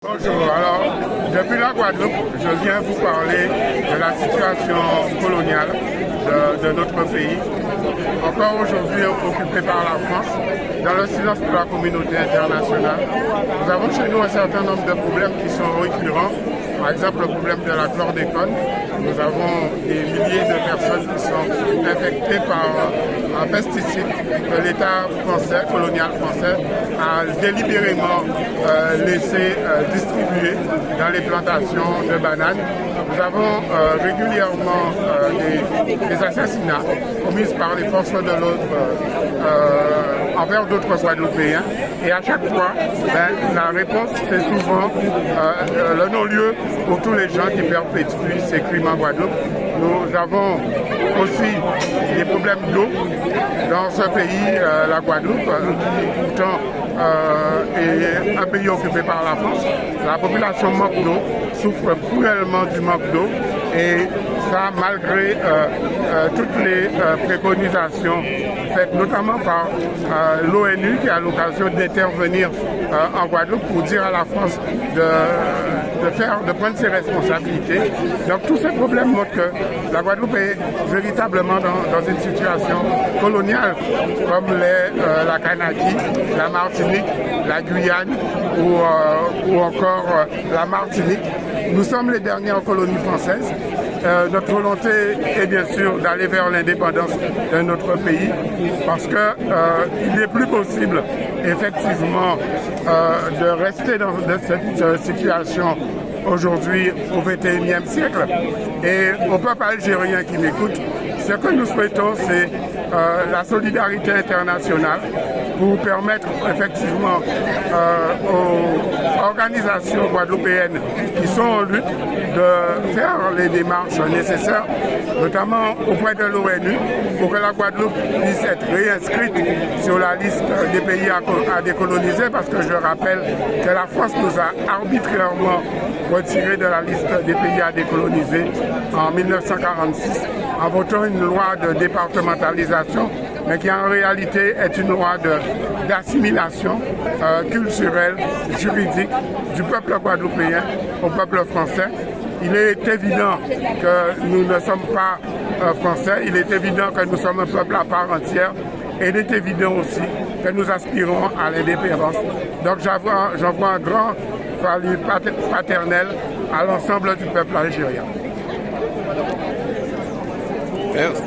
Bonjour, alors depuis la Guadeloupe, je viens vous parler de la situation coloniale de notre pays, encore aujourd'hui occupée par la France, dans le silence de la communauté internationale. Nous avons chez nous un certain nombre de problèmes qui sont récurrents, par exemple le problème de la chlordécone. Nous avons des milliers de personnes qui sont infectées par un pesticide que l'État français, colonial français, a délibérément laissé distribuer dans les plantations de bananes. Nous avons régulièrement des assassinats commis par les forces de l'ordre envers d'autres Guadeloupéens. Et à chaque fois, la réponse, c'est souvent le non-lieu pour tous les gens qui perpétuent ces crimes en Guadeloupe. Nous avons aussi des problèmes d'eau dans ce pays, la Guadeloupe, qui pourtant est un pays occupé par la France. La population manque d'eau, souffre cruellement du manque d'eau, et ça malgré toutes les préconisations faites notamment par l'ONU qui a l'occasion d'intervenir en Guadeloupe pour dire à la France de prendre ses responsabilités. Donc tous ces problèmes montrent que la Guadeloupe est véritablement dans une situation coloniale comme la Canadie, la Martinique, la Guyane ou encore la Martinique. Nous sommes les dernières colonies françaises. Notre volonté est bien sûr d'aller vers l'indépendance de notre pays parce qu'il n'est plus possible effectivement de rester dans cette situation aujourd'hui au XXIe siècle. Et au peuple algérien qui m'écoute, ce que nous souhaitons, c'est la solidarité internationale pour permettre effectivement aux organisations guadeloupéennes qui sont en lutte de faire les démarches nécessaires, notamment auprès de l'ONU, pour que la Guadeloupe puisse être réinscrite sur la liste des pays à décoloniser, parce que je rappelle que la France nous a arbitrairement retiré de la liste des pays à décoloniser en 1946 en votant une loi de départementalisation, mais qui en réalité est une loi d'assimilation culturelle, juridique du peuple guadeloupéen au peuple français. Il est évident que nous ne sommes pas français, il est évident que nous sommes un peuple à part entière, et il est évident aussi que nous aspirons à l'indépendance. Donc j'envoie un grand salut fraternel à l'ensemble du peuple algérien. Merci.